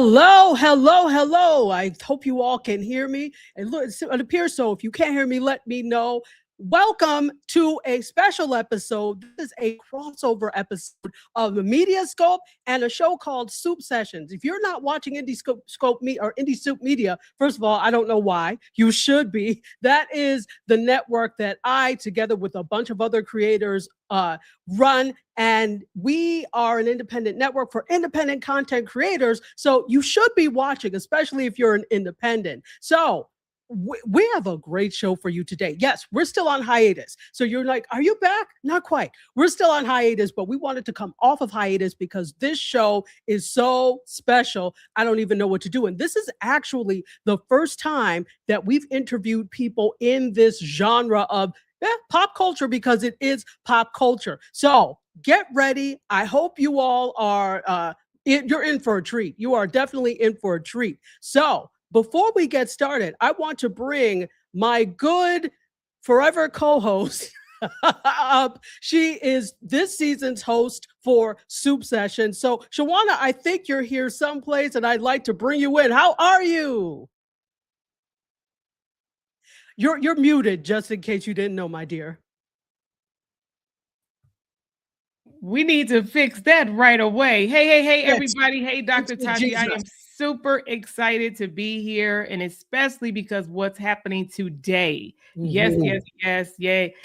Hello, hello, hello. I hope you all can hear me. And look, it appears so. If you can't hear me, let me know. Welcome to a special episode. This is a crossover episode of the MediaScope and a show called Soup Sessions. If you're not watching IndieSoup Media, first of all, I don't know why. You should be. That is the network that I, together with a bunch of other creators, run, and we are an independent network for independent content creators. So you should be watching, especially if you're an independent. So we have a great show for you today. Yes, we're still on hiatus. So you're like, are you back? Not quite. We're still on hiatus, but we wanted to come off of hiatus because this show is so special. I don't even know what to do. And this is actually the first time that we've interviewed people in this genre of pop culture, because it is pop culture. So get ready. I hope you all are, you're in for a treat. You are definitely in for a treat. So before we get started, I want to bring my good forever co-host up. She is this season's host for Soup Session. So Shawanna, I think you're here someplace and I'd like to bring you in. How are you? You're muted, just in case you didn't know, my dear. We need to fix that right away. Hey, everybody. Hey, Dr. Tachi. I am super excited to be here, and especially because what's happening today. Mm-hmm. Yes.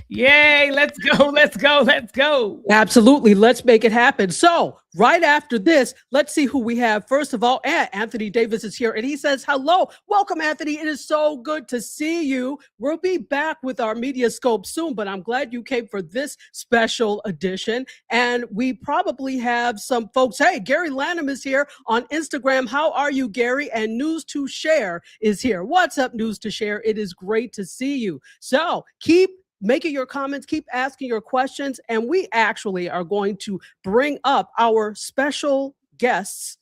Yay. Let's go. Absolutely. Let's make it happen. So right after this, let's see who we have. First of all, Anthony Davis is here, and he says, hello. Welcome, Anthony. It is so good to see you. We'll be back with our MediaScope soon, but I'm glad you came for this special edition. And we probably have some folks. Hey, Gary Lanham is here on Instagram. How are you, Gary? And News to Share is here. What's up, News to Share? It is great to see you. So keep making your comments, keep asking your questions, and we actually are going to bring up our special guests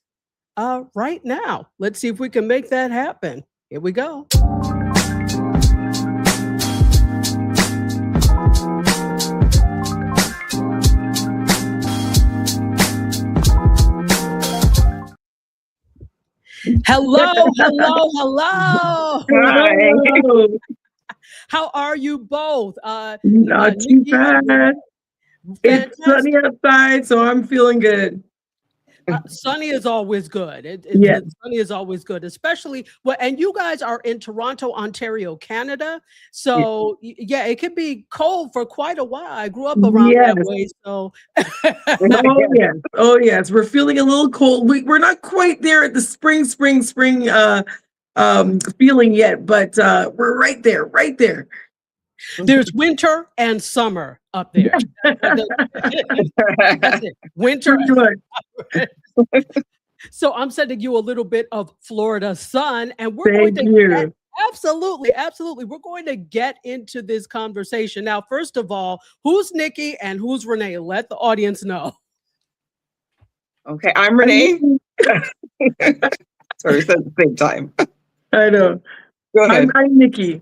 right now. Let's see if we can make that happen. Here we go. Hello. Hi. How are you both? Not too bad. It's sunny outside, so I'm feeling good. Sunny is always good. Yes. Sunny is always good, especially and you guys are in Toronto, Ontario, Canada. So yeah, it can be cold for quite a while. I grew up around that way, so. Oh yes, we're feeling a little cold. We're not quite there at the spring feeling yet, but we're right there. There's winter and summer up there. That's it. Winter. So I'm sending you a little bit of Florida sun, and we're going to absolutely. We're going to get into this conversation. Now, first of all, who's Nicky and who's Renee? Let the audience know. Okay, I'm Renee. Sorry, we said at the same time. I know. Go ahead. I'm Nicky.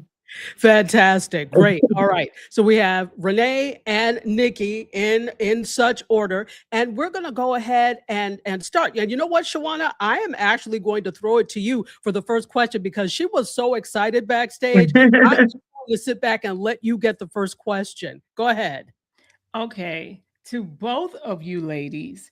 Fantastic. Great. All right. So we have Renee and Nicky in such order, and we're going to go ahead and start. And you know what, Shawanna, I am actually going to throw it to you for the first question because she was so excited backstage. I'm just going to sit back and let you get the first question. Go ahead. Okay. To both of you ladies,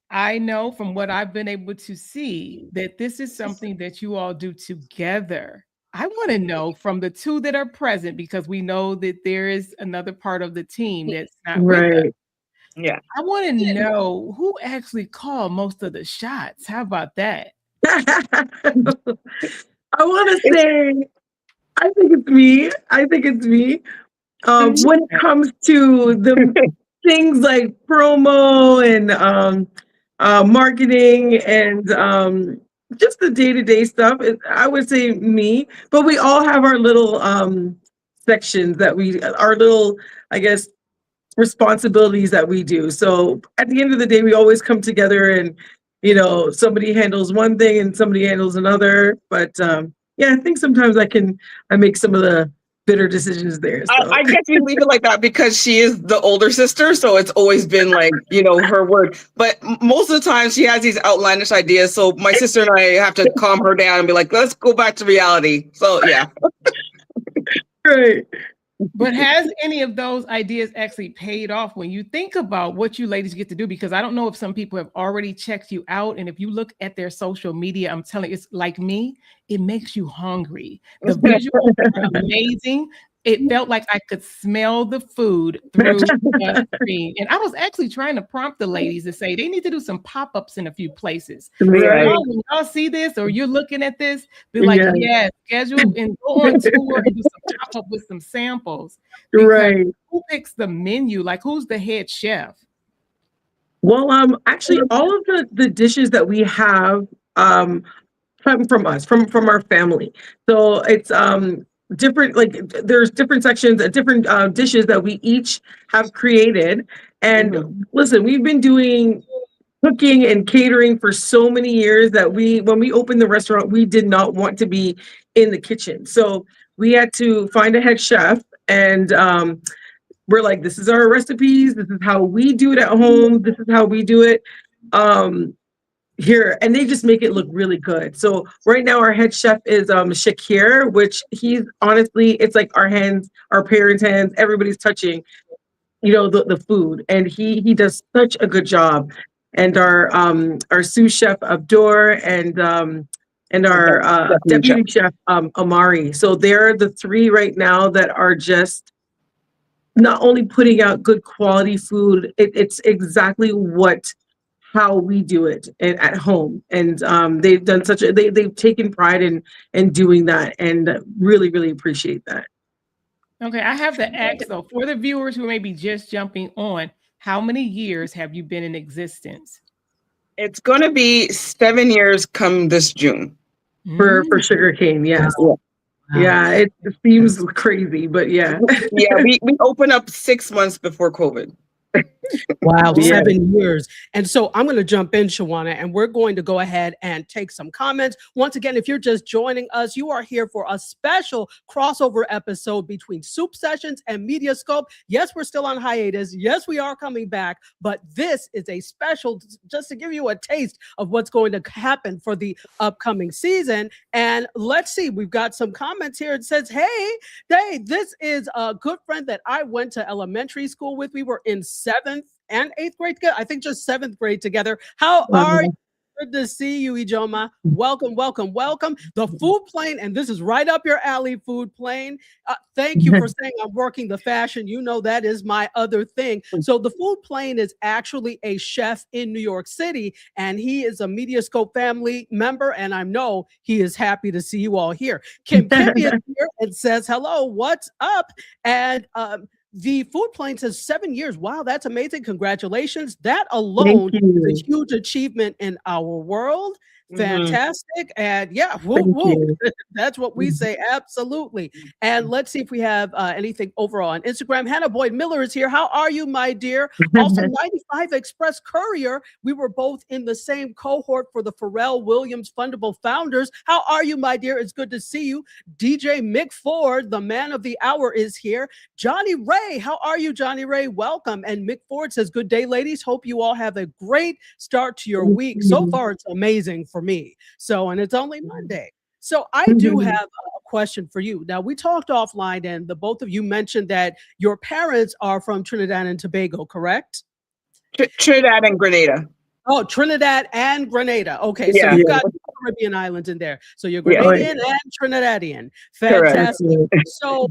I know from what I've been able to see that this is something that you all do together. I want to know from the two that are present, because we know that there is another part of the team that's not with us. Yeah. I want to know who actually called most of the shots. How about that? I want to say, I think it's me. When it comes to the things like promo and marketing and just the day-to-day stuff, I would say me, but we all have our little sections our little, I guess, responsibilities that we do. So at the end of the day, we always come together and, somebody handles one thing and somebody handles another. But I think sometimes I make some of the bitter decisions there. So. I guess we leave it like that because she is the older sister, so it's always been like, her word. But most of the time she has these outlandish ideas, so my sister and I have to calm her down and be like, let's go back to reality. So yeah. Right. But has any of those ideas actually paid off when you think about what you ladies get to do? Because I don't know if some people have already checked you out. And if you look at their social media, I'm telling you, it's like me, it makes you hungry. The visuals are amazing. It felt like I could smell the food through the screen. And I was actually trying to prompt the ladies to say they need to do some pop-ups in a few places. Right. So when y'all see this or you're looking at this, be like, yes, schedule and go on tour and do some pop-up with some samples. Right. Who picks the menu? Like, who's the head chef? Well, actually, all of the dishes that we have come from us, from our family. So it's different, like there's different sections, different dishes that we each have created. And listen, we've been doing cooking and catering for so many years that when we opened the restaurant, we did not want to be in the kitchen. So we had to find a head chef, and we're like, this is our recipes. This is how we do it at home. This is how we do it here. And they just make it look really good. So right now our head chef is Shakir, which he's honestly, it's like our hands, our parents' hands, everybody's touching, the food. And he does such a good job. And our sous chef Abdur and our deputy chef Amari. So they're the three right now that are just not only putting out good quality food, it's exactly how we do it at home. And they've done they've taken pride in doing that, and really, really appreciate that. Okay, I have to ask though, for the viewers who may be just jumping on, how many years have you been in existence? It's going to be 7 years come this June. For SugarKane, yes. Yeah. Yeah, it seems crazy, but yeah. Yeah, we opened up 6 months before COVID. Wow, 7 years. And so I'm going to jump in, Shawanna, and we're going to go ahead and take some comments. Once again, if you're just joining us, you are here for a special crossover episode between Soup Sessions and MediaScope. Yes, we're still on hiatus. Yes, we are coming back, but this is a special just to give you a taste of what's going to happen for the upcoming season. And let's see, we've got some comments here. It says, hey, this is a good friend that I went to elementary school with. We were in 7th and 8th grade together. I think just 7th grade together. How are you? Good to see you, Ijoma. Welcome, welcome, welcome. The food plane, and this is right up your alley, food plane. Thank you for saying I'm working the fashion. You know that is my other thing. So the food plane is actually a chef in New York City, and he is a MediaScope family member, and I know he is happy to see you all here. Kim is here and says, hello, what's up? And the food plane says 7 years. Wow, that's amazing. Congratulations. That alone is a huge achievement in our world. Fantastic. And yeah, that's what we say. Absolutely. And let's see if we have anything overall on Instagram. Hannah Boyd Miller is here. How are you, my dear? Also, 95 Express Courier. We were both in the same cohort for the Pharrell Williams Fundable Founders. How are you, my dear? It's good to see you. DJ Mick Ford, the man of the hour, is here. Johnny Ray, how are you, Johnny Ray? Welcome. And Mick Ford says, good day, ladies. Hope you all have a great start to your week. So far, it's amazing for me. So, and it's only Monday. So I do have a question for you. Now, we talked offline, and the both of you mentioned that your parents are from Trinidad and Tobago, correct? Trinidad and Grenada. Oh, Trinidad and Grenada. Okay, so you've got Caribbean islands in there. So you're Grenadian and Trinidadian. Fantastic. Correct. So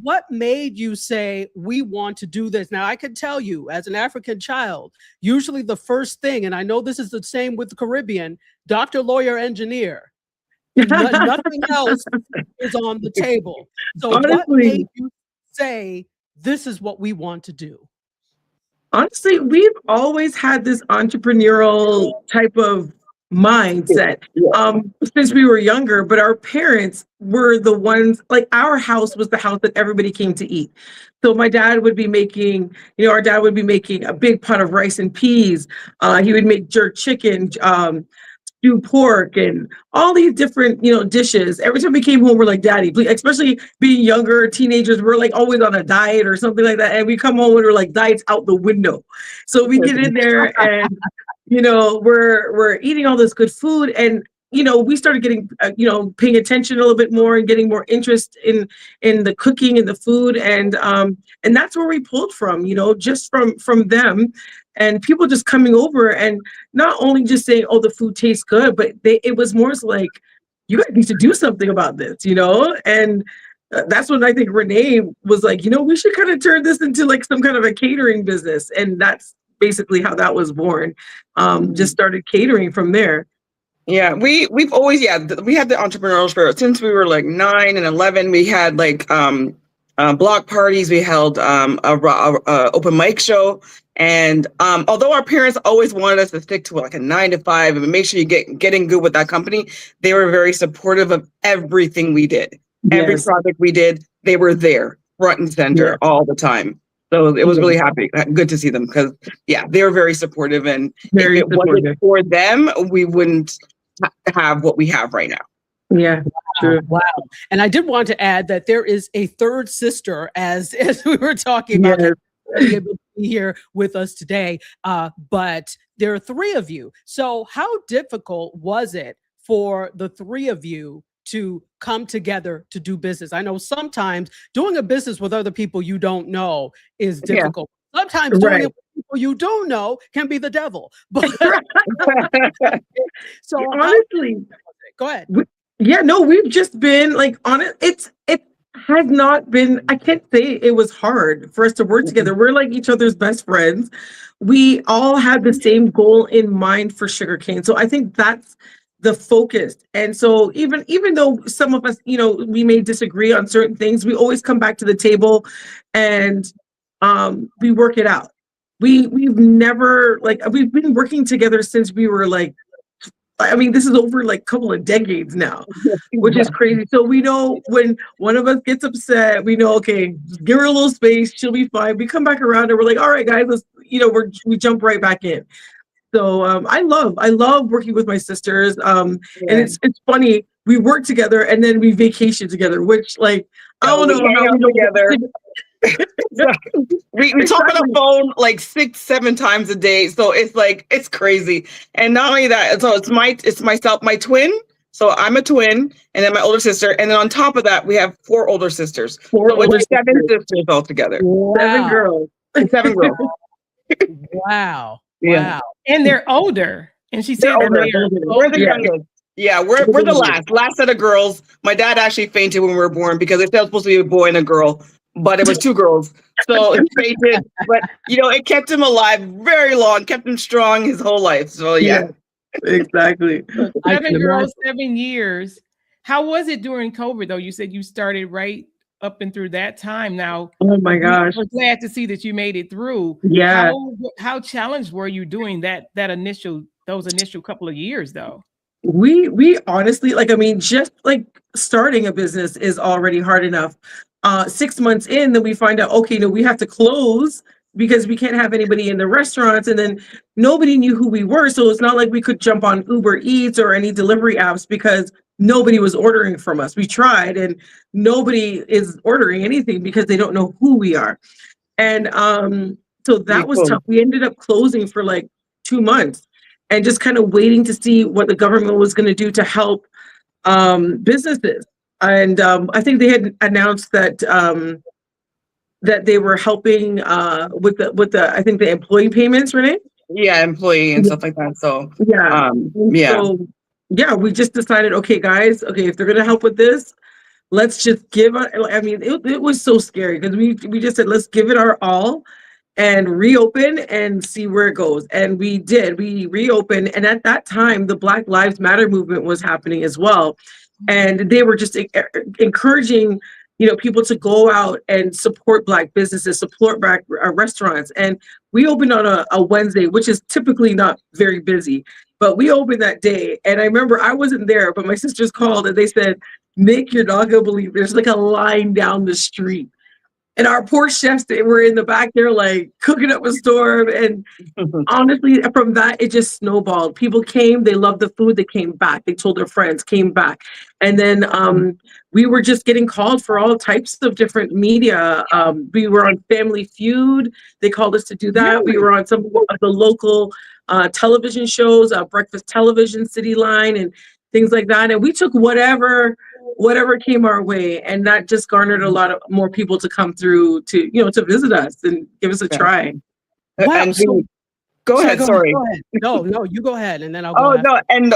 what made you say, we want to do this? Now, I can tell you, as an African child, usually the first thing, and I know this is the same with the Caribbean, doctor, lawyer, engineer. Nothing else is on the table. So honestly, what made you say, this is what we want to do? Honestly, we've always had this entrepreneurial type of mindset since we were younger, but our parents were the ones, like our house was the house that everybody came to eat. So my dad would be making, our dad would be making a big pot of rice and peas. He would make jerk chicken, stew pork and all these different, dishes. Every time we came home, we're like, Daddy, please, especially being younger, teenagers, we're like always on a diet or something like that. And we come home and we're like, diet's out the window. So we get in there and, we're eating all this good food. And, we started getting, paying attention a little bit more and getting more interest in the cooking and the food. And that's where we pulled from, just from them. And people just coming over and not only just saying, oh, the food tastes good, but it was more like, you guys need to do something about this, And that's when I think Renee was like, we should kind of turn this into like some kind of a catering business. And that's basically how that was born. Just started catering from there. Yeah, we've always, we had the entrepreneurial spirit since we were like 9 and 11. We had like block parties. We held a open mic show. And although our parents always wanted us to stick to like a 9 to 5 and make sure you getting good with that company, they were very supportive of everything we did. Yes. Every project we did, they were there, front and center all the time. So it was really good to see them because, they were very supportive. And very if it wasn't for them, we wouldn't have what we have right now. Yeah, true. Wow. And I did want to add that there is a third sister, as we were talking about, able to be here with us today. But there are 3 of you. So how difficult was it for the 3 of you to come together to do business? I know sometimes doing a business with other people you don't know is difficult. Sometimes doing it with people you don't know can be the devil. But so honestly, go ahead. We've just been like on it. It has not been, I can't say it was hard for us to work together. We're like each other's best friends. We all had the same goal in mind for SugarKane. So I think that's the focus. And so even though some of us, we may disagree on certain things, we always come back to the table and we work it out. We've never, we've been working together since we were like, this is over like a couple of decades now, which is crazy. So we know when one of us gets upset, we know, okay, give her a little space, she'll be fine. We come back around and we're like, all right, guys, let's, we jump right back in. So I love working with my sisters. And it's funny, we work together and then we vacation together, which I don't know how we together. we talk on the phone like 6-7 times a day, so it's crazy. And not only that, so it's myself, my twin, so I'm a twin, and then my older sister, and then on top of that we have 4 older sisters, so it's 7 sisters all together. Wow. 7 girls. 7 girls. Wow. And they're older, and she said we're the youngest. We're the last set of girls. My dad actually fainted when we were born because it was supposed to be a boy and a girl, but it was 2 girls. So he fainted, but it kept him alive very long, kept him strong his whole life. So exactly. 7 girls, 7 years. How was it during COVID though? You said you started right up and through that time. Now, oh my gosh, we're glad to see that you made it through. Yeah. How challenged were you doing those initial couple of years though? We honestly, just starting a business is already hard enough. 6 months in, then we find out, okay, no, we have to close because we can't have anybody in the restaurants. And then nobody knew who we were. So it's not like we could jump on Uber Eats or any delivery apps because nobody was ordering from us. We tried and nobody is ordering anything because they don't know who we are. And so that was tough. We ended up closing for 2 months and just kind of waiting to see what the government was going to do to help businesses. And I think they had announced that that they were helping with the I think the employee payments, Renee? Yeah, employee and stuff like that. So So we just decided, okay, guys, if they're gonna help with this, let's just give it. It was so scary because we just said let's give it our all and reopen and see where it goes. And we did. We reopened, and at that time, the Black Lives Matter movement was happening as well. And they were just encouraging, people to go out and support Black businesses, support Black restaurants. And we opened on a Wednesday, which is typically not very busy, but we opened that day. And I remember I wasn't there, but my sisters called and they said, Nick, you're not gonna believe there's a line down the street. And our poor chefs, they were in the back there like cooking up a storm. And honestly, from that, it just snowballed. People came, they loved the food, they came back. They told their friends, came back. And then we were just getting called for all types of different media. We were on Family Feud. They called us to do that. We were on some of the local television shows, Breakfast Television, City Line, and things like that. And we took whatever came our way, and that just garnered a lot of more people to come through to, to visit us and give us a try. Wow. And go ahead. Sorry. Go ahead. No, you go ahead, and then I'll Oh go no! And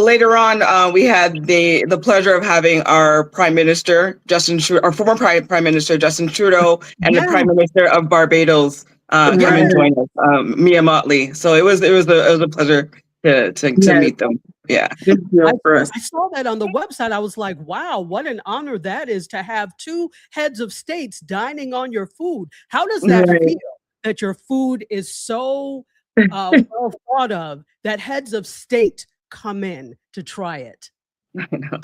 later on, we had the pleasure of having our Prime Minister our former Prime Minister Justin Trudeau, and the Prime Minister of Barbados come and join us, Mia Motley. So it was a pleasure to meet them. Yeah. I saw that on the website. I was like, wow, what an honor that is to have two heads of states dining on your food. How does that feel, that your food is so well thought of, that heads of state come in to try it?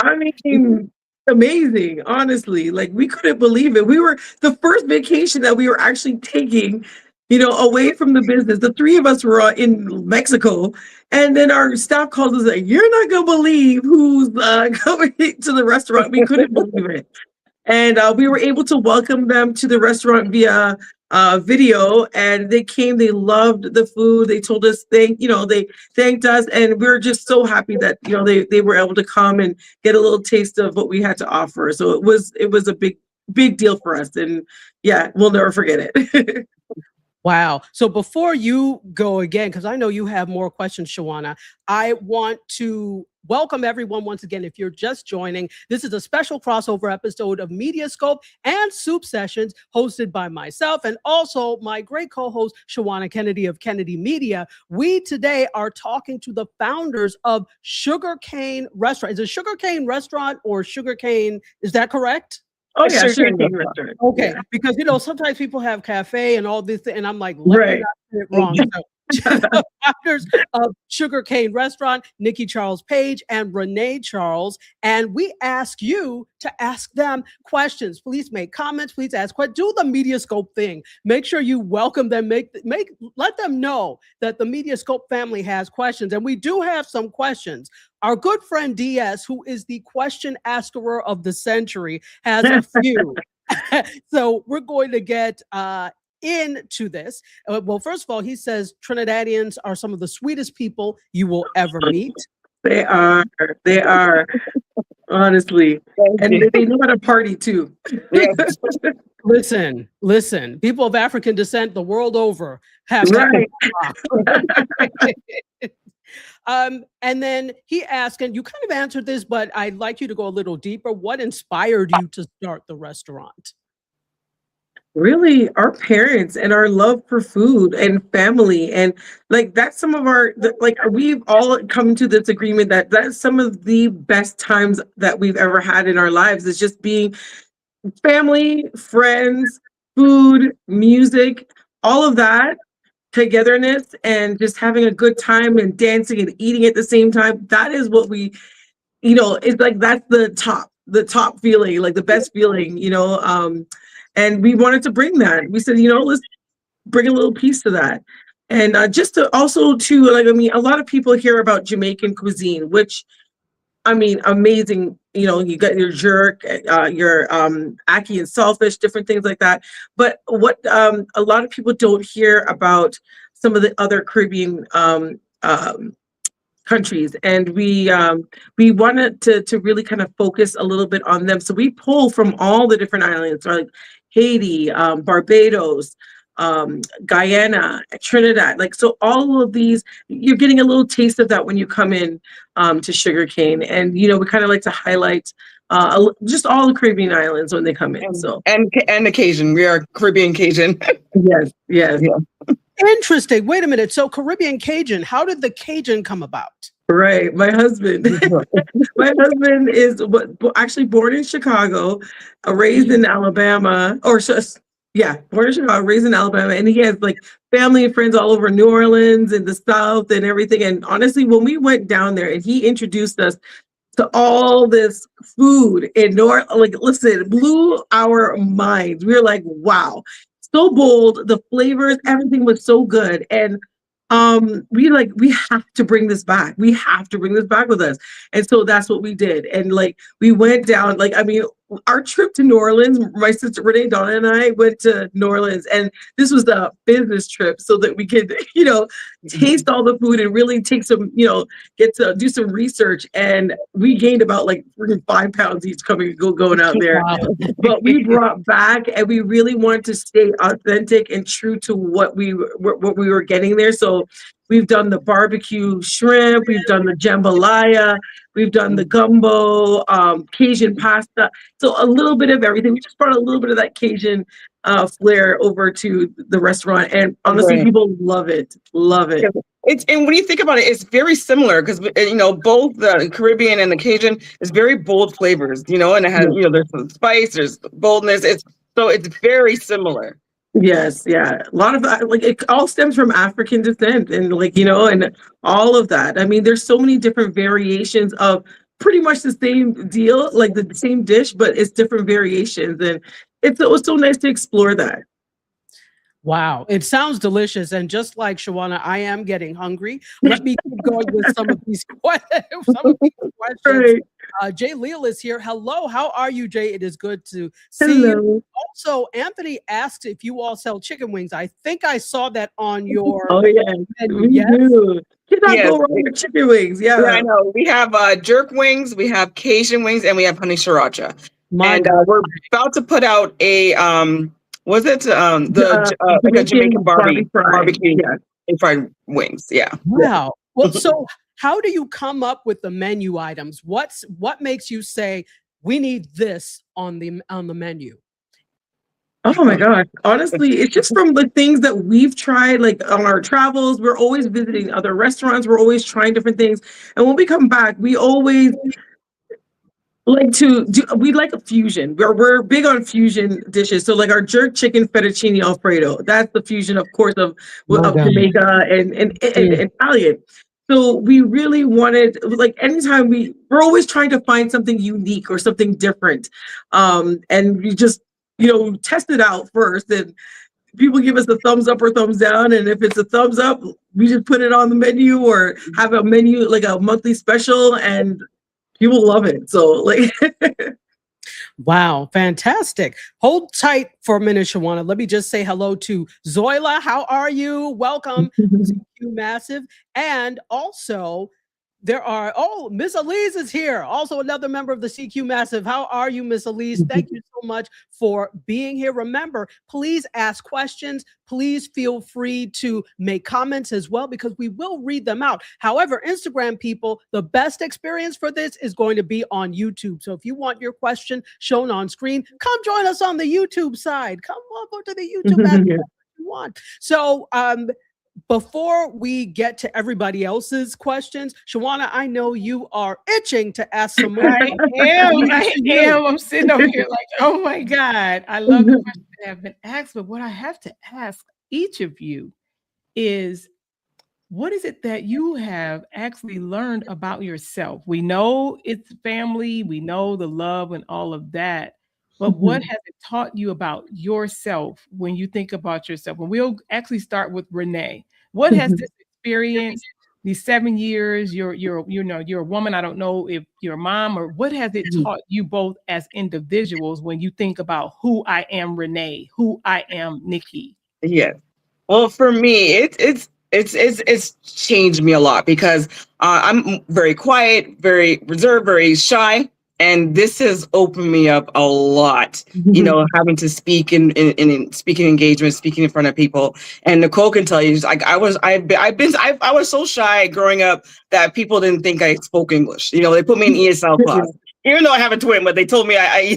I mean, amazing, honestly. Like, we couldn't believe it. We were the first vacation that we were actually taking, away from the business. The three of us were in Mexico, and then our staff calls us like, "You're not gonna believe who's coming to the restaurant." We couldn't believe it, and we were able to welcome them to the restaurant via video. And they came. They loved the food. They told us they thanked us, and we were just so happy that they were able to come and get a little taste of what we had to offer. So it was a big deal for us, and yeah, we'll never forget it. Wow. So before you go again, because I know you have more questions, Shawanna, I want to welcome everyone once again. If you're just joining, this is a special crossover episode of MediaScope and Soup Sessions, hosted by myself and also my great co-host, Shawanna Kennedy of Kennedy Media. We today are talking to the founders of SugarKane Restaurant. Is it SugarKane Restaurant or SugarKane? Is that correct? Oh yeah, SugarKane Restaurant. Okay, yeah. Because sometimes people have cafe and all this, and I'm like, let me not get it wrong. So, founders of SugarKane Restaurant, Nicky Charles Page and Renee Charles, and we ask you to ask them questions. Please make comments. Please ask questions. Do the MediaScope thing. Make sure you welcome them. Let them know that the MediaScope family has questions, and we do have some questions. Our good friend DS, who is the question asker of the century, has a few. So we're going to get into this. Well, first of all, he says Trinidadians are some of the sweetest people you will ever meet. They are, honestly. And they know how to party too. Listen, people of African descent the world over have and then he asked, and you kind of answered this, but I'd like you to go a little deeper. What inspired you to start the restaurant? Really, our parents and our love for food and family. And like, that's some of we've all come to this agreement that that's some of the best times that we've ever had in our lives, is just being family, friends, food, music, all of that, togetherness, and just having a good time and dancing and eating at the same time. That is what we, it's like, that's the top feeling, like the best feeling, and we wanted to bring that. We said, let's bring a little piece to that. And just to also to, a lot of people hear about Jamaican cuisine, which, amazing. You got your jerk, your ackee and saltfish, different things like that. But what a lot of people don't hear about some of the other Caribbean countries, and we wanted to really kind of focus a little bit on them. So we pull from all the different islands, like Haiti, Barbados, Guyana, Trinidad. So all of these, you're getting a little taste of that when you come in to SugarKane. And we kind of like to highlight just all the Caribbean islands when they come in. And Cajun, we are Caribbean Cajun. Yes. Yeah. Interesting. Wait a minute. So Caribbean Cajun, how did the Cajun come about? Right. My husband. My husband is actually born in Chicago, raised in Alabama, born in Chicago, raised in Alabama, and he has family and friends all over New Orleans and the South and everything. And honestly, when we went down there and he introduced us to all this food in North, like, listen, blew our minds. We were like, wow, so bold. The flavors, everything was so good. And we have to bring this back. We have to bring this back with us. And so that's what we did. And like, we went down, like, I mean, our trip to New Orleans, my sister Renee, Donna, and I went to New Orleans, and this was the business trip so that we could, taste all the food and really take some, get to do some research. And we gained about like 5 pounds each going out there. Wow. But we brought back, and we really wanted to stay authentic and true to what we were getting there. So we've done the barbecue shrimp, we've done the jambalaya, we've done the gumbo, Cajun pasta. So a little bit of everything. We just brought a little bit of that Cajun flair over to the restaurant, and honestly, people love it. Love it. And when you think about it, it's very similar because both the Caribbean and the Cajun is very bold flavors. And it has there's some spice, there's boldness. It's very similar. Yes, yeah. A lot of it all stems from African descent, and and all of that. I mean, there's so many different variations of pretty much the same deal, like the same dish, but it's different variations, and it was so nice to explore that. Wow, it sounds delicious. And just like Shawanna, I am getting hungry. Let me keep going with some of these questions. Right. Jay Leal is here. Hello, how are you, Jay? It is good to see you. Also, Anthony asked if you all sell chicken wings. I think I saw that on your menu. Yes. Go wrong with chicken wings. Yeah, I know. We have jerk wings, we have Cajun wings, and we have honey sriracha. We're about to put out a was it like a Jamaican barbecue and fried wings? Yeah. Wow. Well, so how do you come up with the menu items? What makes you say we need this on the menu? Oh my gosh. Honestly, it's just from the things that we've tried, like on our travels. We're always visiting other restaurants. We're always trying different things. And when we come back, we always we like a fusion. We're big on fusion dishes. So like our jerk chicken fettuccine Alfredo, that's the fusion, of course, of Jamaica and Italian. So we really wanted, like, anytime we're always trying to find something unique or something different. And we just, test it out first, and people give us a thumbs up or thumbs down. And if it's a thumbs up, we just put it on the menu or have a menu, like a monthly special, and people love it. So wow, fantastic. Hold tight for a minute, Shawanna. Let me just say hello to Zoila. How are you? Welcome to CQ Massive. And also, Miss Elise is here. Also another member of the CQ Massive. How are you, Miss Elise? Thank you so much for being here. Remember, please ask questions. Please feel free to make comments as well, because we will read them out. However, Instagram people, the best experience for this is going to be on YouTube. So if you want your question shown on screen, come join us on the YouTube side. Come over to the YouTube if you want. So, before we get to everybody else's questions, Shawanna, I know you are itching to ask some more. I am. I'm sitting over here like, oh my God. I love the questions that have been asked, but what I have to ask each of you is, what is it that you have actually learned about yourself? We know it's family, we know the love and all of that, but what has it taught you about yourself when you think about yourself? And we'll actually start with Renee. What has this experience, these 7 years, you're a woman, I don't know if you're a mom, or what has it taught you both as individuals when you think about who I am, Renee, who I am, Nicky? Yeah. Well, for me, it's changed me a lot, because I'm very quiet, very reserved, very shy. And this has opened me up a lot, having to speak in speaking engagements, speaking in front of people. And Nicole can tell you, like, I was so shy growing up that people didn't think I spoke English. They put me in ESL class, even though I have a twin, but they told me they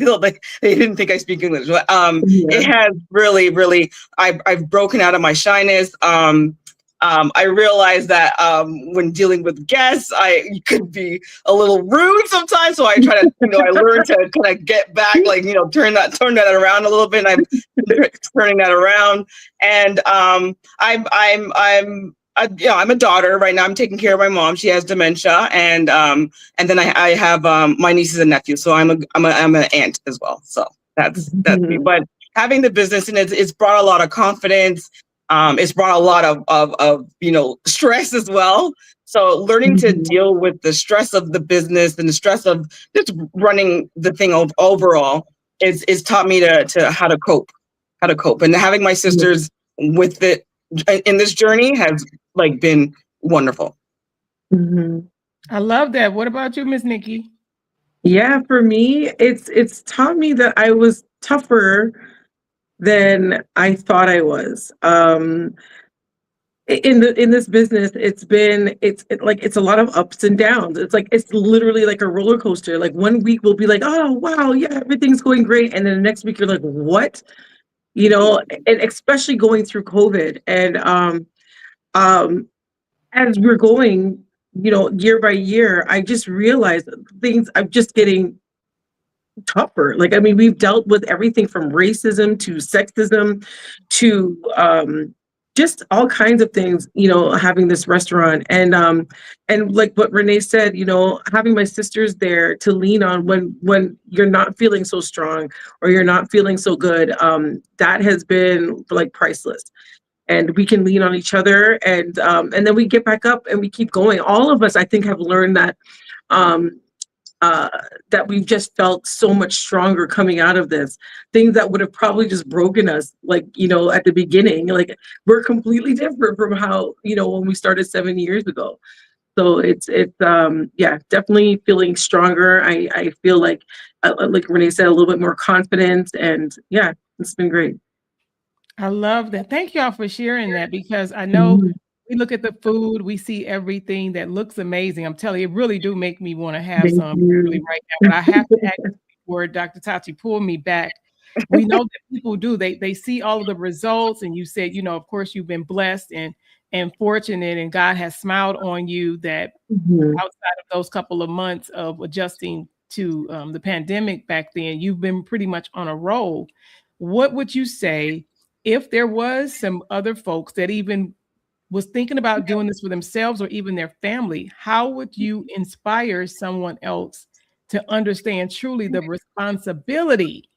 didn't think I speak English. But it has really, I've broken out of my shyness. I realized that when dealing with guests, I could be a little rude sometimes. So I try to, I learned to kind of get back, turn that around a little bit. And I'm turning that around. And I'm I'm a daughter right now. I'm taking care of my mom. She has dementia, and then I have my nieces and nephews. So I'm an aunt as well. So that's me. But having the business, and it's brought a lot of confidence. It's brought a lot of stress as well. So learning to deal with the stress of the business and the stress of just running the thing overall is taught me to how to cope, and having my sisters with it in this journey has been wonderful. I love that. What about you, Miss Nicky? Yeah, for me, it's taught me that I was tougher than I thought I was. In this business, it's a lot of ups and downs. It's literally like a roller coaster. Like one week we'll be like, oh wow, yeah, everything's going great, and then the next week you're like, what? And especially going through COVID, and as we're going, year by year, I just realized things I'm just getting tougher. We've dealt with everything from racism to sexism to just all kinds of things, having this restaurant. And like what Renee said, having my sisters there to lean on when you're not feeling so strong or you're not feeling so good, that has been priceless. And we can lean on each other, and then we get back up and we keep going. All of us, I think, have learned that that we've just felt so much stronger coming out of this. Things that would have probably just broken us, at the beginning, we're completely different from how, when we started 7 years ago. So it's definitely feeling stronger. I feel like Renee said, a little bit more confidence, and yeah, it's been great. I love that. Thank y'all for sharing that, because I know we look at the food, we see everything that looks amazing. I'm telling you, it really do make me want to have some really right now. But I have to ask before Dr. Tachi pull me back. We know that people do. They see all of the results, and you said, of course, you've been blessed and fortunate, and God has smiled on you that outside of those couple of months of adjusting to the pandemic back then, you've been pretty much on a roll. What would you say if there was some other folks that even was thinking about doing this for themselves or even their family? How would you inspire someone else to understand truly the responsibility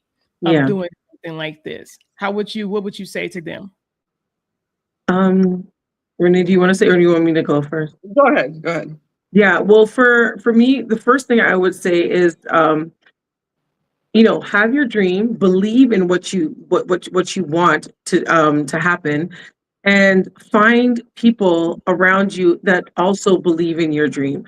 of doing something like this? What would you say to them? Renee, do you want to say, or do you want me to go first? Go ahead. Yeah, well, for me, the first thing I would say is, have your dream, believe in what you want to happen, and find people around you that also believe in your dream.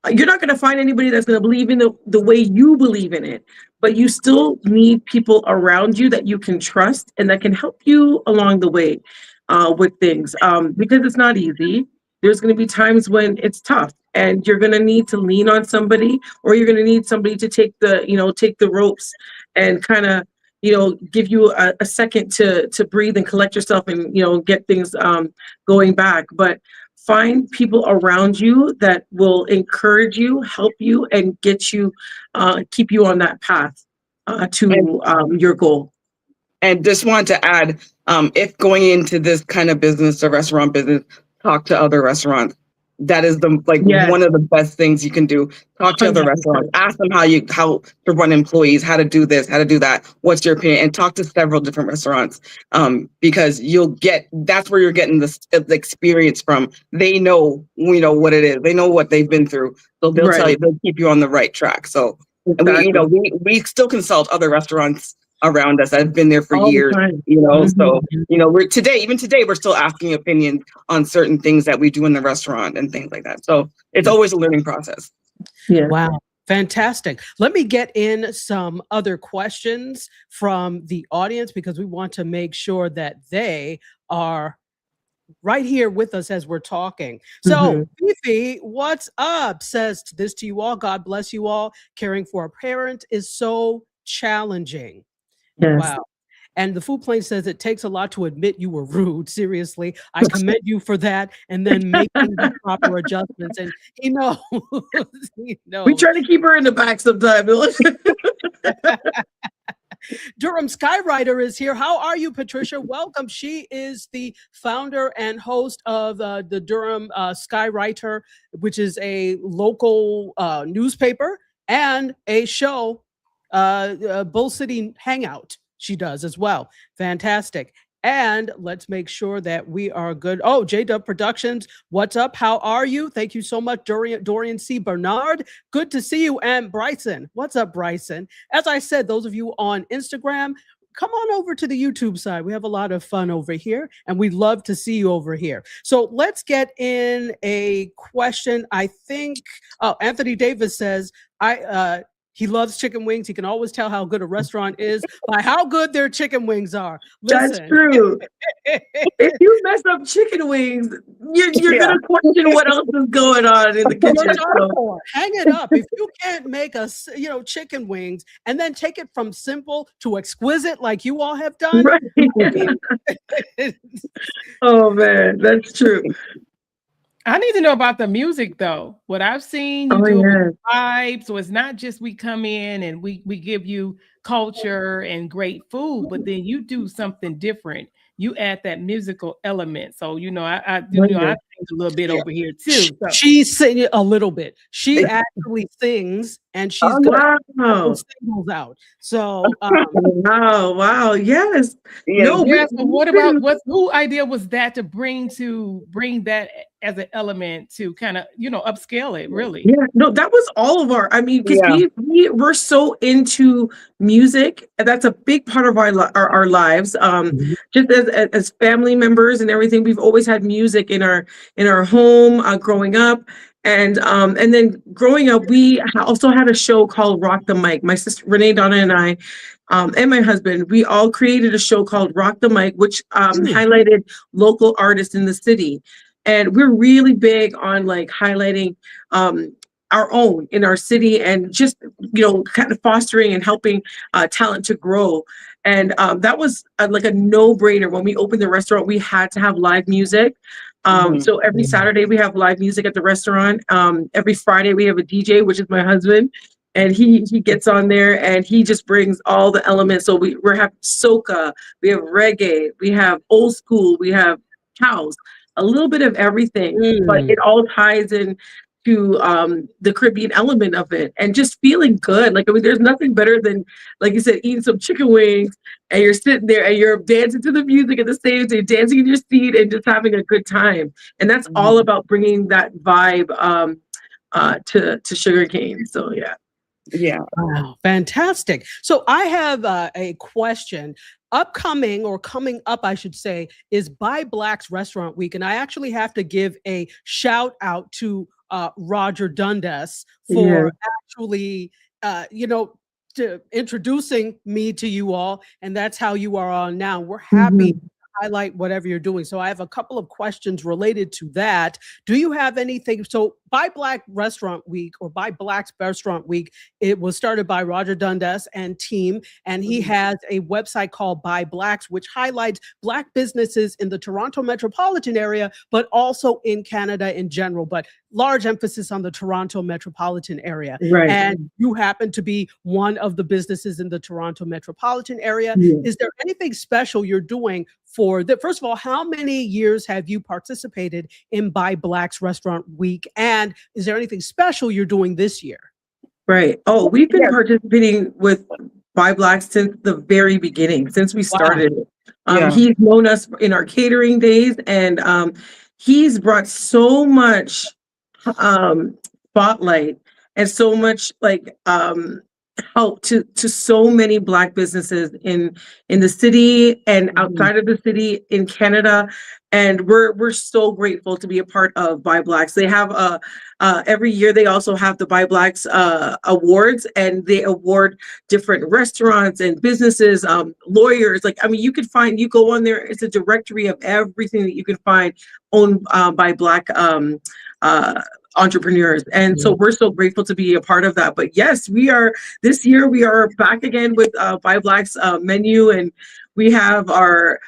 You're not going to find anybody that's going to believe in the way you believe in it, but you still need people around you that you can trust and that can help you along the way with things, because it's not easy. There's going to be times when it's tough, and you're going to need to lean on somebody, or you're going to need somebody to take the ropes and kind of, give you a second to breathe and collect yourself and, get things going back. But find people around you that will encourage you, help you, and get you, keep you on that path to your goal. And just want to add, if going into this kind of business, a restaurant business, talk to other restaurants. That is one of the best things you can do. Talk to other restaurants. Ask them how to run employees, how to do this, how to do that. What's your opinion? And talk to several different restaurants, because that's where you're getting the experience from. They know, what it is. They know what they've been through. So they'll tell you, they'll keep you on the right track. So we still consult other restaurants around us. I've been there for years, so we're today we're still asking opinions on certain things that we do in the restaurant and things like that. So it's always a learning process. Yeah. Wow. Fantastic. Let me get in some other questions from the audience, because we want to make sure that they are right here with us as we're talking. So Fifi, what's up? Says this to you all. God bless you all. Caring for a parent is so challenging. Yes. Wow. And the food plane says it takes a lot to admit you were rude. Seriously, I commend you for that. And then making the proper adjustments. And he knows. We try to keep her in the back sometimes. Durham Skywriter is here. How are you, Patricia? Welcome. She is the founder and host of the Durham Skywriter, which is a local newspaper and a show, Bull City Hangout. She does as well. Fantastic. And let's make sure that we are good. Oh, J-Dub Productions, what's up? How are you? Thank you so much, Dorian C. Bernard. Good to see you. And Bryson, what's up, Bryson? As I said, those of you on Instagram, come on over to the YouTube side. We have a lot of fun over here, and we'd love to see you over here. So let's get in a question. I think, Anthony Davis says, he loves chicken wings. He can always tell how good a restaurant is by how good their chicken wings are. Listen. That's true. If you mess up chicken wings, you're gonna question what else is going on in the kitchen. So. Hang it up. If you can't make chicken wings and then take it from simple to exquisite like you all have done. Right. Oh man, that's true. I need to know about the music though. What I've seen, you do a vibe. So it's not just we come in and we give you culture and great food, but then you do something different. You add that musical element. So I think a little bit over here too. So. She's singing a little bit. She actually sings, and she's singles out. So wow, yes. Yeah. No, so what about whose idea was that to bring that as an element to kind of upscale it really? Yeah, no, that was all of our. I mean, because we're so into music, and that's a big part of our lives. Just as family members and everything, we've always had music in our home growing up. And then growing up, we also had a show called Rock the Mic. My sister Renee, Donna, and I, and my husband, we all created a show called Rock the Mic, which highlighted local artists in the city. And we're really big on like highlighting our own in our city, and just kind of fostering and helping talent to grow. And that was like a no-brainer. When we opened the restaurant, we had to have live music. So every Saturday we have live music at the restaurant. Every Friday we have a DJ, which is my husband, and he gets on there and he just brings all the elements. So we have soca, we have reggae, we have old school, we have house, a little bit of everything, but it all ties in to the Caribbean element of it, and just feeling good. Like, I mean, there's nothing better than, like you said, eating some chicken wings and you're sitting there and you're dancing to the music at the same time, dancing in your seat and just having a good time. And that's all about bringing that vibe to SugarKane. So yeah. Wow, fantastic. So I have a question. Upcoming, or coming up, I should say, is ByBlacks Restaurant Week. And I actually have to give a shout out to Roger Dundas for actually, to introducing me to you all. And that's how you are on now. We're happy to highlight whatever you're doing. So I have a couple of questions related to that. Do you have anything? So ByBlacks Restaurant Week, or ByBlacks Restaurant Week, it was started by Roger Dundas and team, and he has a website called ByBlacks, which highlights Black businesses in the Toronto metropolitan area, but also in Canada in general, but large emphasis on the Toronto metropolitan area. Right. And you happen to be one of the businesses in the Toronto metropolitan area. Is there anything special you're doing for that? First of all, how many years have you participated in ByBlacks Restaurant Week? And is there anything special you're doing this year? Right. Oh, we've been participating with ByBlacks since the very beginning, since we started. He's known us in our catering days, and he's brought so much spotlight and so much help to so many Black businesses in the city and outside of the city, in Canada. And we're so grateful to be a part of ByBlacks. They have every year they also have the ByBlacks awards, and they award different restaurants and businesses, lawyers. Like, I mean, you go on there, it's a directory of everything that you can find owned by Black entrepreneurs. And so we're so grateful to be a part of that. But yes, this year we are back again with ByBlacks menu, and we have for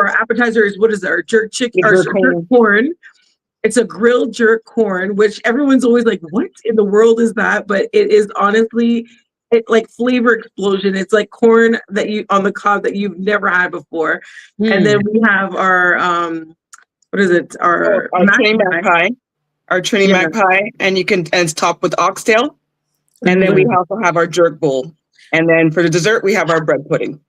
our appetizers, what is our jerk chicken, our jerk corn. It's a grilled jerk corn, which everyone's always like, what in the world is that? But it is honestly like flavor explosion. It's like corn that you on the cob that you've never had before. And then we have our what is it? Our Trini mac pie. Our Trini mac pie, and it's topped with oxtail. And then we also have our jerk bowl. And then for the dessert, we have our bread pudding.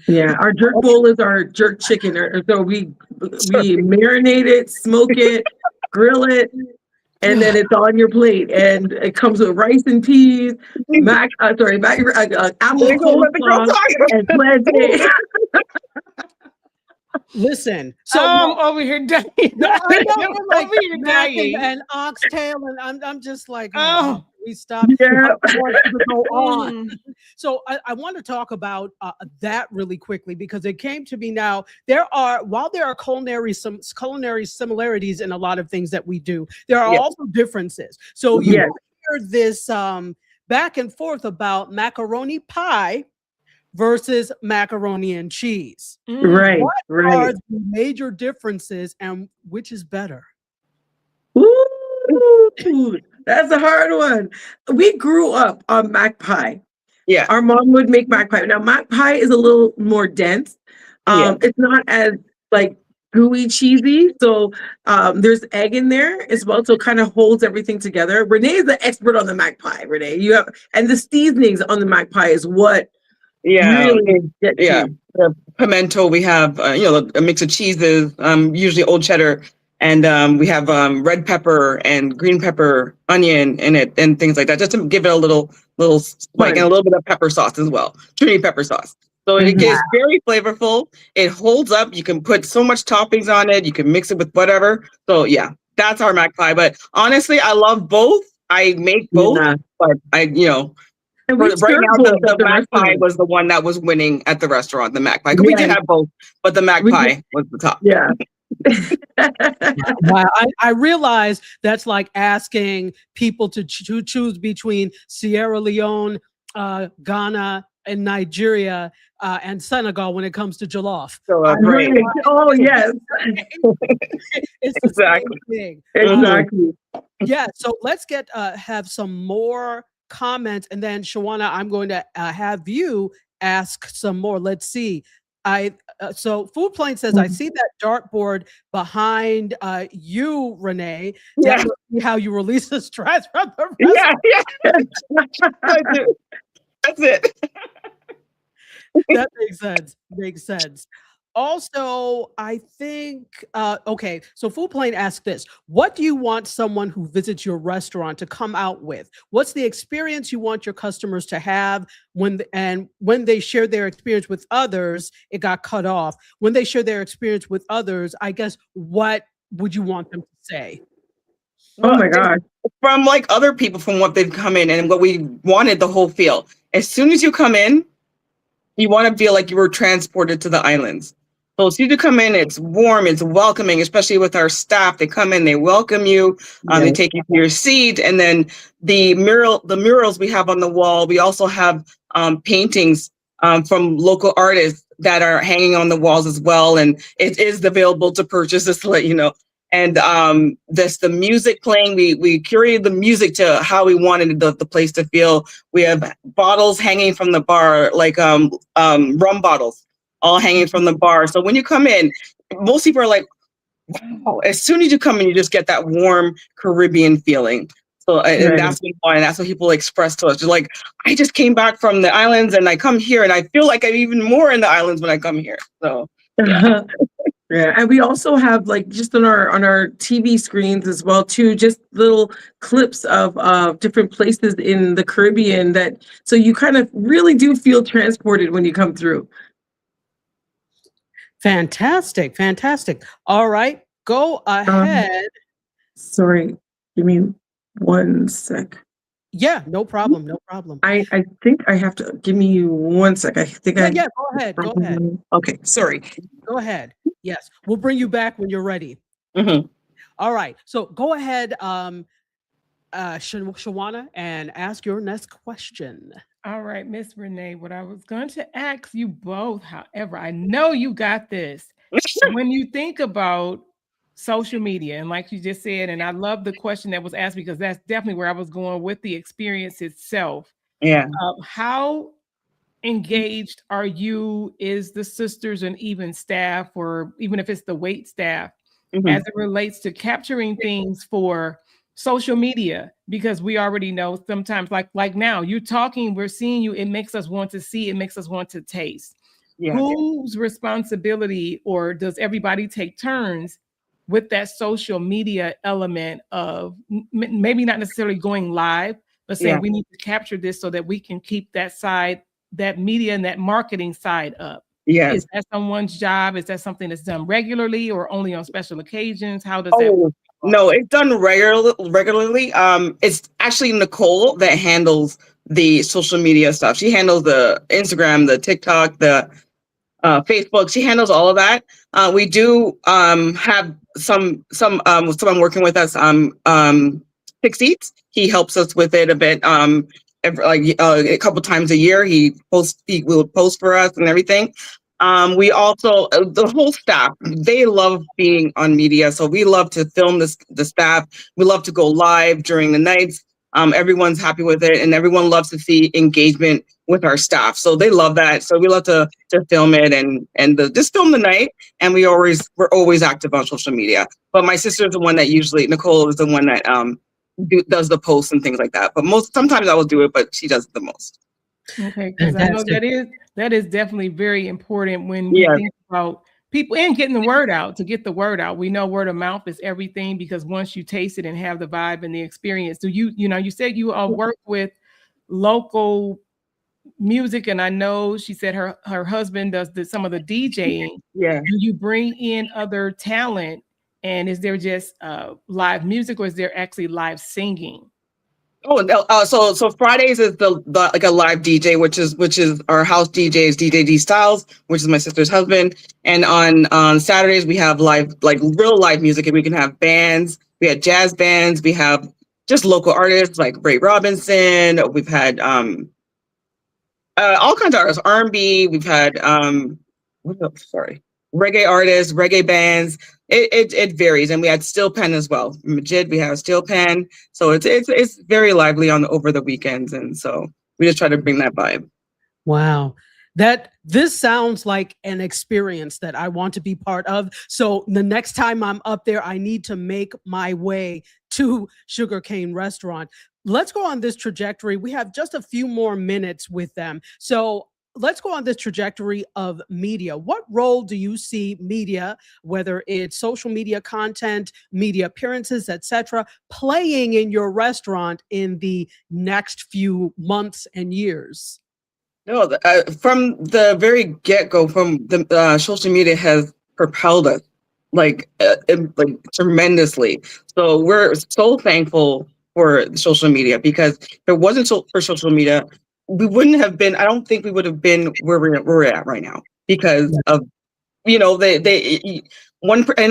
Yeah, our jerk bowl is our jerk chicken. So we marinate it, smoke it, grill it, and then it's on your plate. And it comes with rice and peas, apple coleslaw, and plantain. Listen, so over here dying. I know, like, over here dying. and oxtail, and I'm just like, we stop. Yeah. Go on. So I want to talk about that really quickly, because it came to me now. While there are culinary similarities in a lot of things that we do, there are also differences. So you hear this back and forth about macaroni pie versus macaroni and cheese. Right. What are the major differences, and which is better? Ooh, that's a hard one. We grew up on mac pie. Yeah. Our mom would make mac pie. Now, mac pie is a little more dense. It's not as like gooey cheesy. So there's egg in there as well. So it kind of holds everything together. Renee is the expert on the mac pie. Renee, and the seasonings on the mac pie is what really gets you. The pimento, we have a mix of cheeses, usually old cheddar, and we have red pepper and green pepper, onion in it, and things like that, just to give it a little spike, and a little bit of pepper sauce as well, Trini pepper sauce. So it gets very flavorful. It holds up. You can put so much toppings on it. You can mix it with whatever. So yeah, that's our mac pie. But honestly, I love both. I make both, but right now the mac pie was the one that was winning at the restaurant. The mac pie. We did have both, but the mac pie was the top. Yeah. Wow, I realize that's like asking people to choose between Sierra Leone, Ghana, and Nigeria, and Senegal when it comes to jollof. Right. Oh yes, it's exactly the same thing. Exactly. Yeah. So let's have some more comments, and then Shawanna, I'm going to have you ask some more. Let's see. So Food Plane says, I see that dartboard behind you, Renee. Yeah. How you release the stress from the restaurant. Yeah. That's it. That makes sense. Also, I think, okay, so Food Plane asked this. What do you want someone who visits your restaurant to come out with? What's the experience you want your customers to have when they share their experience with others? It got cut off. When they share their experience with others, I guess, what would you want them to say? Oh my God. From like other people, from what they've come in and what we wanted, the whole feel. As soon as you come in, you want to feel like you were transported to the islands. So as soon as you come in, it's warm, it's welcoming, especially with our staff. They come in, they welcome you, they take you to your seat. And then the murals we have on the wall, we also have paintings from local artists that are hanging on the walls as well. And it is available to purchase, just to let you know. And the music playing, we curated the music to how we wanted the place to feel. We have bottles hanging from the bar, like rum bottles, all hanging from the bar. So when you come in, most people are like, wow. As soon as you come in, you just get that warm Caribbean feeling. So and that's what people express to us. They're like, I just came back from the islands and I come here and I feel like I'm even more in the islands when I come here. So yeah. Yeah, and we also have like just on our TV screens as well too, just little clips of different places in the Caribbean so you kind of really do feel transported when you come through. Fantastic. All right, go ahead. Sorry, give me 1 sec. Yeah, no problem. I think I have to give me 1 sec. I think go ahead. Okay, sorry. Go ahead. Yes, we'll bring you back when you're ready. Mm-hmm. All right, so go ahead, Shawanna, and ask your next question. All right, Miss Renee, what I was going to ask you both, however, I know you got this. When you think about social media, and like you just said, and I love the question that was asked because that's definitely where I was going with the experience itself. Yeah. How engaged are you, is the sisters and even staff, or even if it's the wait staff, as it relates to capturing things for social media? Because we already know sometimes, like now, you're talking, we're seeing you, it makes us want to see, it makes us want to taste. Yeah. Whose responsibility, or does everybody take turns with that social media element of maybe not necessarily going live, but saying we need to capture this so that we can keep that side, that media and that marketing side up? Yes. Is that someone's job? Is that something that's done regularly or only on special occasions? How does that work? No, it's done regularly. It's actually Nicole that handles the social media stuff. She handles the Instagram, the TikTok, the Facebook. She handles all of that. We do have someone working with us, Six Eats. He helps us with it a bit. A couple times a year, he will post for us and everything. We also, the whole staff, they love being on media. So we love to film the staff. We love to go live during the nights. Everyone's happy with it, and everyone loves to see engagement with our staff. So they love that. So we love to film it and just film the night. And we're always active on social media. But my sister's the one that Nicole is the one that does the posts and things like that. But sometimes I will do it, but she does it the most. Okay, because I know that is definitely very important when we think about people and getting the word out. To get the word out, we know word of mouth is everything, because once you taste it and have the vibe and the experience. Do you said you work with local music, and I know she said her husband does some of the DJing. Yeah. Do you bring in other talent, and is there just live music, or is there actually live singing? Oh, no, so Fridays is the like a live DJ, which is our house DJ is DJ D Styles, which is my sister's husband. And on Saturdays we have real live music, and we can have bands. We had jazz bands. We have just local artists like Ray Robinson. We've had all kinds of artists, R&B. We've had reggae artists, reggae bands. It varies, and we had steel pen as well. Majid, we have steel pen, so it's very lively over the weekends, and so we just try to bring that vibe. Wow, this sounds like an experience that I want to be part of. So the next time I'm up there, I need to make my way to SugarKane Restaurant. Let's go on this trajectory. We have just a few more minutes with them, so let's go on this trajectory of media. What role do you see media, whether it's social media content, media appearances, etc., playing in your restaurant in the next few months and years? No, from the very get-go, from the social media has propelled us like tremendously. So we're so thankful for social media, because if it wasn't for social media, we wouldn't have been, I don't think we would have been where we're at right now, because of, and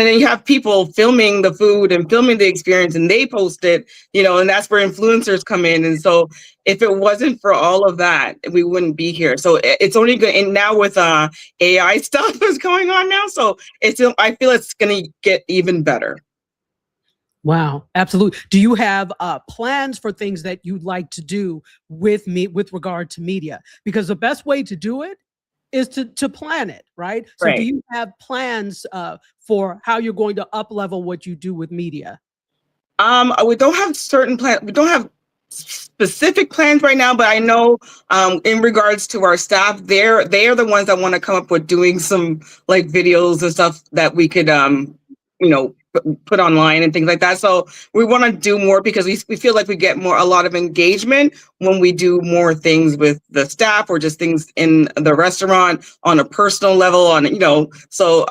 then you have people filming the food and filming the experience, and they post it, and that's where influencers come in. And so if it wasn't for all of that, we wouldn't be here. So it's only good. And now with AI stuff is going on now. So I feel it's going to get even better. Wow, absolutely. Do you have plans for things that you'd like to do with regard to media? Because the best way to do it is to plan it, right? So do you have plans for how you're going to up-level what you do with media? We don't have certain plans. We don't have specific plans right now, but I know in regards to our staff, they are the ones that want to come up with doing some like videos and stuff that we could put online and things like that. So we want to do more, because we feel like we get a lot of engagement when we do more things with the staff, or just things in the restaurant on a personal level, so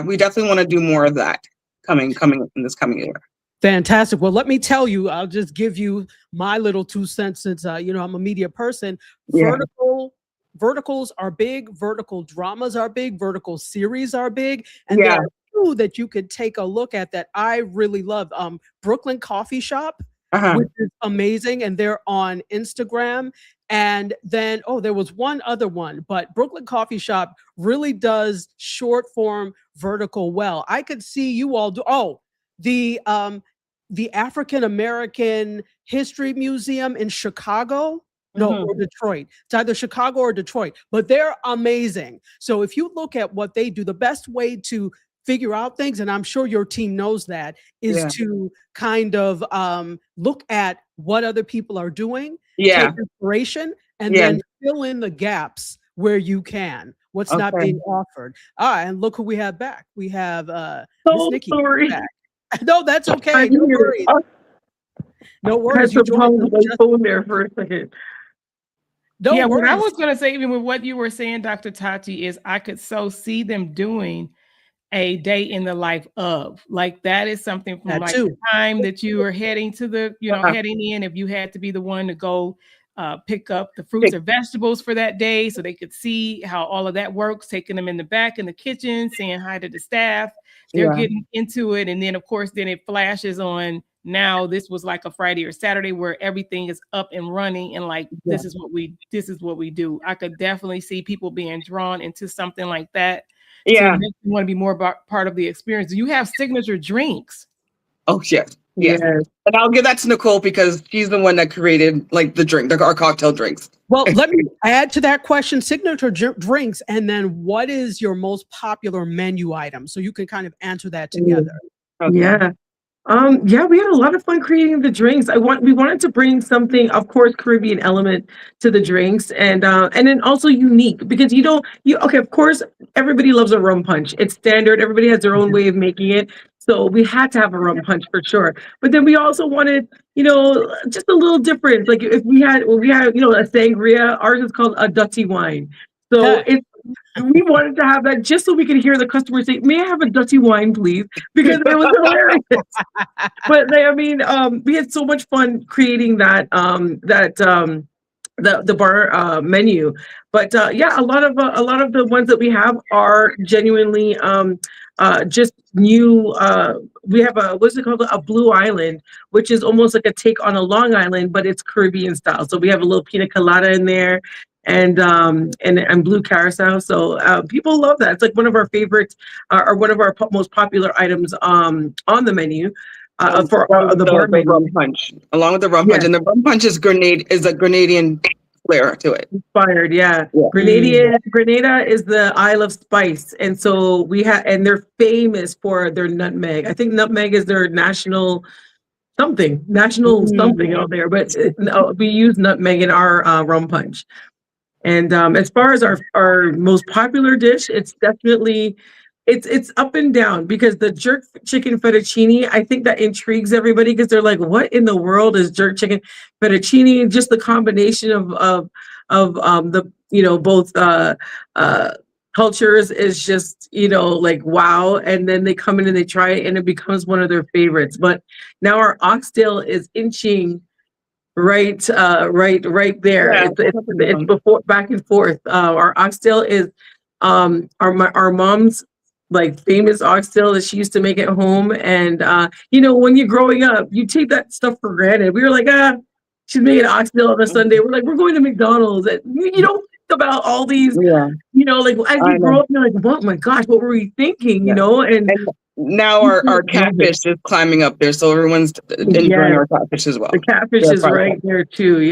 we definitely want to do more of that coming in this coming year. Fantastic. Well, let me tell you, I'll just give you my little 2 cents, since I'm a media person. Verticals are big, vertical dramas are big, vertical series are big, and there are two that you could take a look at that I really love. Brooklyn Coffee Shop, which is amazing, and they're on Instagram. And then there was one other one, but Brooklyn Coffee Shop really does short form vertical well. I could see you all do the African American History Museum in Chicago. No, or Detroit. It's either Chicago or Detroit, but they're amazing. So if you look at what they do, the best way to figure out things, and I'm sure your team knows that, is to kind of look at what other people are doing, take inspiration, and then fill in the gaps where you can. What's not being offered. And look who we have back. We have Miss Nicky back. No, that's okay. No worries. No worries. You joined the phone there for a second. What I was going to say, even with what you were saying, Dr. Tachi, is I could so see them doing a day in the life of, like, that is something from like the time that you were heading to the, heading in, if you had to be the one to go pick up the fruits or vegetables for that day, so they could see how all of that works, taking them in the back in the kitchen, saying hi to the staff. They're getting into it. And then of course, then it flashes on. Now this was like a Friday or Saturday where everything is up and running, and like this is what we do. I could definitely see people being drawn into something like that. To make them want to be more part of the experience. Do you have signature drinks? Oh yes. And I'll give that to Nicole because she's the one that created like our cocktail drinks. Well, let me add to that question, signature drinks, and then what is your most popular menu item? So you can kind of answer that together. We had a lot of fun creating the drinks. We wanted to bring something, of course, Caribbean element to the drinks, and then also unique, because of course, everybody loves a rum punch. It's standard. Everybody has their own way of making it. So we had to have a rum punch for sure. But then we also wanted, just a little difference. Like if we had, a sangria, ours is called a Dutty wine. So we wanted to have that just so we could hear the customer say, "May I have a Dutty wine, please?" Because it was hilarious. But we had so much fun creating that the bar menu. But a lot of the ones that we have are genuinely just new. We have what's it called, a Blue Island, which is almost like a take on a Long Island, but it's Caribbean style. So we have a little pina colada in there, and blue carousel. So people love that. It's like one of our favorites, or one of our most popular items on the menu. For the rum punch, along with the rum punch, and the rum punch is a Grenadian flair to it. Inspired, Grenada is the Isle of Spice, and so and they're famous for their nutmeg. I think nutmeg is their national something out there, but we use nutmeg in our rum punch. And as far as our most popular dish, it's definitely it's up and down, because the jerk chicken fettuccine, I think that intrigues everybody, because they're like, what in the world is jerk chicken fettuccine? Just the combination of the both cultures is just like wow. And then they come in and they try it, and it becomes one of their favorites. But now our oxtail is inching right there. It's before back and forth. Our oxtail is our mom's like famous oxtail that she used to make at home. And when you're growing up, you take that stuff for granted. We were like, she's making oxtail on a Sunday. We're like, we're going to McDonald's. And you don't think about all these, like as you grow up, you're like, oh my gosh, what were we thinking? And now our catfish is climbing up there, so everyone's enjoying our catfish as well. The catfish is right there too.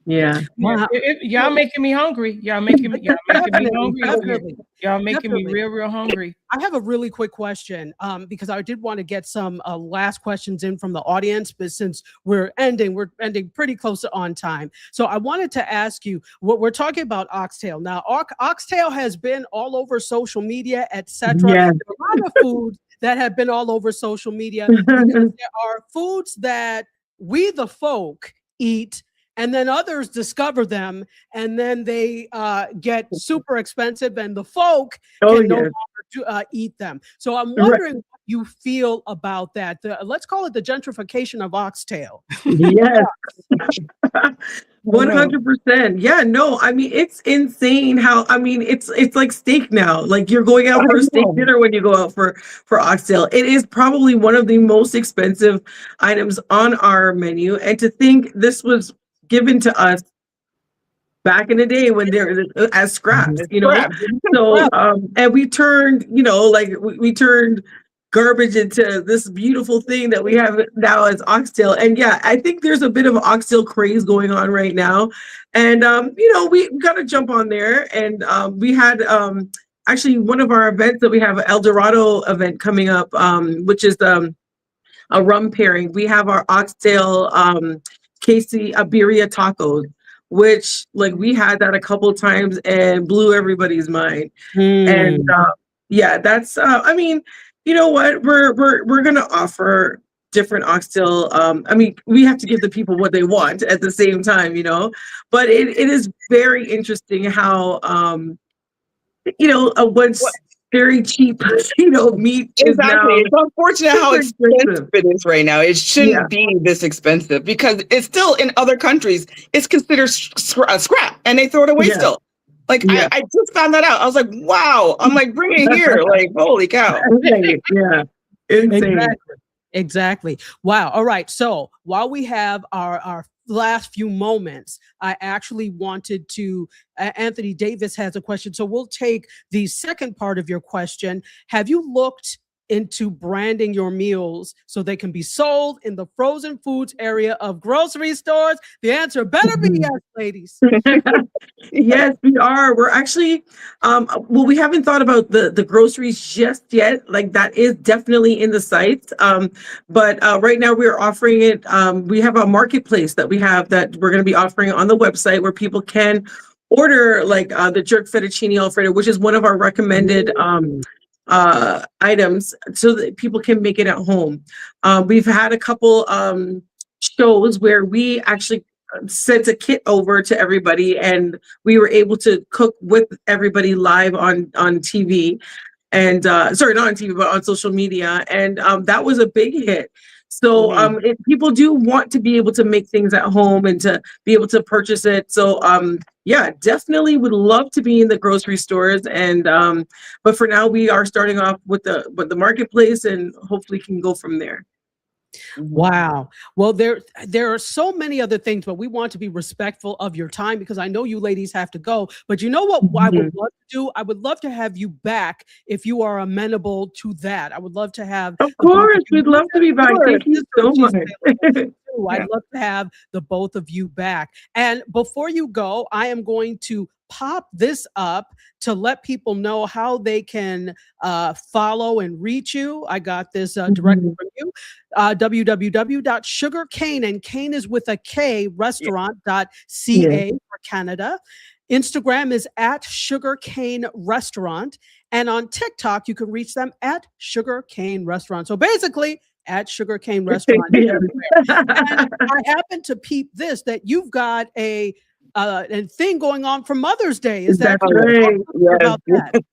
Y'all making me hungry. Y'all making me hungry. Y'all making me real hungry. I have a really quick question, because I did want to get some last questions in from the audience, but since we're ending pretty close to on time. So I wanted to ask you, what we're talking about oxtail. Now, oxtail has been all over social media, etc. Yes. A lot of foods that have been all over social media. There are foods that we the folk eat, and then others discover them, and then they get super expensive, and the folk can no longer eat them. So I'm wondering what you feel about that. Let's call it the gentrification of oxtail. Yes. 100%. Yeah, no, it's insane how, it's like steak now. Like you're going out for a steak dinner when you go out for oxtail. It is probably one of the most expensive items on our menu. And to think this was given to us back in the day when they're as scraps, So and we turned, we turned garbage into this beautiful thing that we have now as oxtail. And yeah, I think there's a bit of oxtail craze going on right now. And, we got to jump on there. And we had actually one of our events that we have, an El Dorado event coming up, which is a rum pairing. We have our oxtail Casey Iberia tacos, which like we had that a couple times and blew everybody's mind. And yeah, that's I mean, you know what, we're gonna offer different oxtail. I mean, we have to give the people what they want at the same time, but it is very interesting how what's very cheap, meat is now. It's unfortunate how expensive it is right now. It shouldn't be this expensive because it's still in other countries, it's considered scrap and they throw it away still. Like I just found that out. I was like, wow. I'm like, bring it here. Like, holy cow. Yeah. Insane. Exactly. Wow. All right. So while we have our last few moments, I actually wanted to, Anthony Davis has a question. So we'll take the second part of your question. Have you looked into branding your meals so they can be sold in the frozen foods area of grocery stores? The answer better be yes, ladies. Yes, we are. We're actually, we haven't thought about the groceries just yet. Like that is definitely in the sites. But right now we're offering it. We have a marketplace that we have that we're going to be offering on the website where people can order like the jerk fettuccine Alfredo, which is one of our recommended items so that people can make it at home. We've had a couple shows where we actually sent a kit over to everybody and we were able to cook with everybody live on TV and sorry, not on TV, but on social media. And that was a big hit. So people do want to be able to make things at home and to be able to purchase it. So yeah, definitely would love to be in the grocery stores. And but for now, we are starting off with the marketplace and hopefully can go from there. Wow. Well, there are so many other things, but we want to be respectful of your time because I know you ladies have to go. But you know what I would love to do? I would love to have you back if you are amenable to that. I would love to have. Of course, we'd love to be back. Thank you so much. I'd love to have the both of you back. And before you go, I am going to pop this up to let people know how they can follow and reach you. I got this directly from you. www.SugarKane, and Kane is with a K, restaurant.ca for Canada. Instagram is at SugarKane Restaurant. And on TikTok, you can reach them at SugarKane Restaurant. So basically, at SugarKane Restaurant. And I happen to peep this, that you've got a thing going on for Mother's Day. Is that right? About that?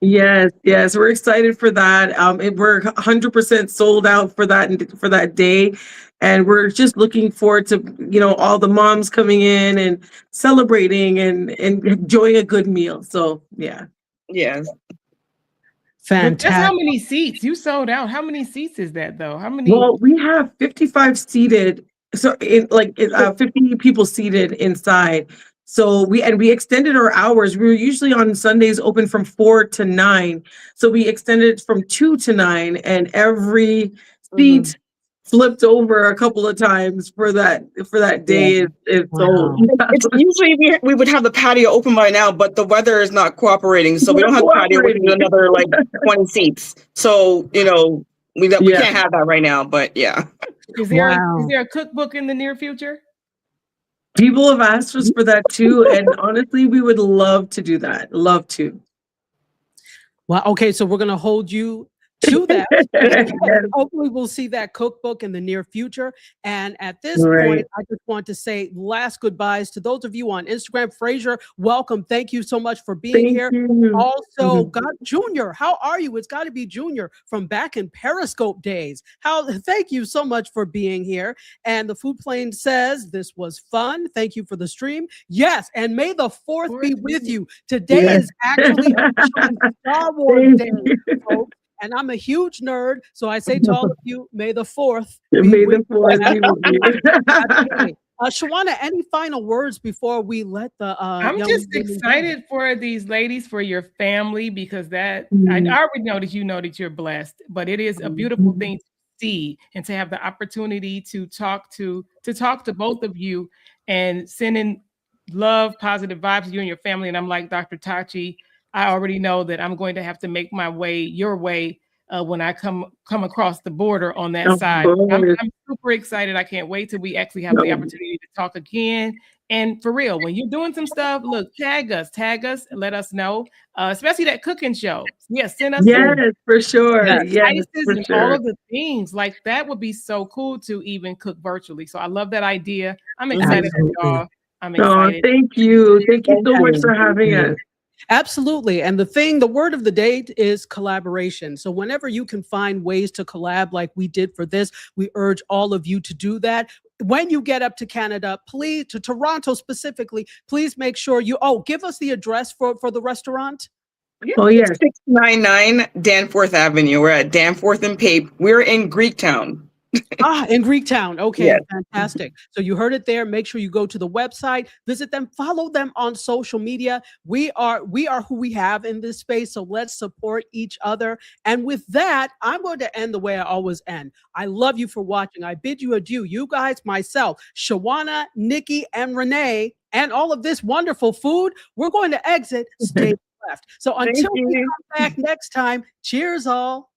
Yes. We're excited for that. We're 100% sold out for that day. And we're just looking forward to, all the moms coming in and celebrating and enjoying a good meal. So, yeah. Yes. Fantastic. That's how many seats you sold out. How many seats is that though? How many? Well, we have 55 seated. So 50 people seated inside. So we extended our hours. We were usually on Sundays open from 4 to 9. So we extended from 2 to 9 and every seat flipped over a couple of times for that day. Sold. It's usually we would have the patio open by now, but the weather is not cooperating. So we don't have the patio, which is another 20 seats. So, we can't have that right now, but yeah. Is there a cookbook in the near future? People have asked us for that too. And honestly, we would love to do that. Love to. Well, okay. So we're going to hold you to that. Hopefully we'll see that cookbook in the near future. And at this point, I just want to say last goodbyes to those of you on Instagram. Fraser, welcome. Thank you so much for being here. Also, God Junior, how are you? It's got to be Junior from back in Periscope days. Thank you so much for being here. And the Food Plane says this was fun. Thank you for the stream. Yes, and may the 4th be with you. Today is actually Star Wars Day, folks. And I'm a huge nerd, so I say to all of you, may the 4th be with you. Shawanna, any final words before we let the I'm young just women go? excited for these ladies, for your family, because that I already know that you know that you're blessed, but it is a beautiful thing to see and to have the opportunity to talk to both of you and sending love, positive vibes to you and your family. And I'm like Dr. Tachi, I already know that I'm going to have to make my way your way when I come across the border on that side. I'm super excited. I can't wait till we actually have the opportunity to talk again. And for real, when you're doing some stuff, look, tag us, and let us know, especially that cooking show. Yes, send us for sure. Yes, and all of the things. Like that would be so cool to even cook virtually. So I love that idea. I'm excited for y'all. I'm excited. Thank you. Thank you so much for having us. Absolutely. And the word of the day is collaboration. So whenever you can find ways to collab like we did for this, we urge all of you to do that. When you get up to Canada, please, to Toronto specifically, please make sure you, give us the address for the restaurant. Oh, yes. 699 Danforth Avenue. We're at Danforth and Pape. We're in Greektown. In Greektown. Okay, yes. Fantastic. So you heard it there. Make sure you go to the website, visit them, follow them on social media. We are who we have in this space. So let's support each other. And with that, I'm going to end the way I always end. I love you for watching. I bid you adieu. You guys, myself, Shawanna, Nicky, and Renee, and all of this wonderful food. We're going to exit. Stay left. So until we come back next time, cheers all.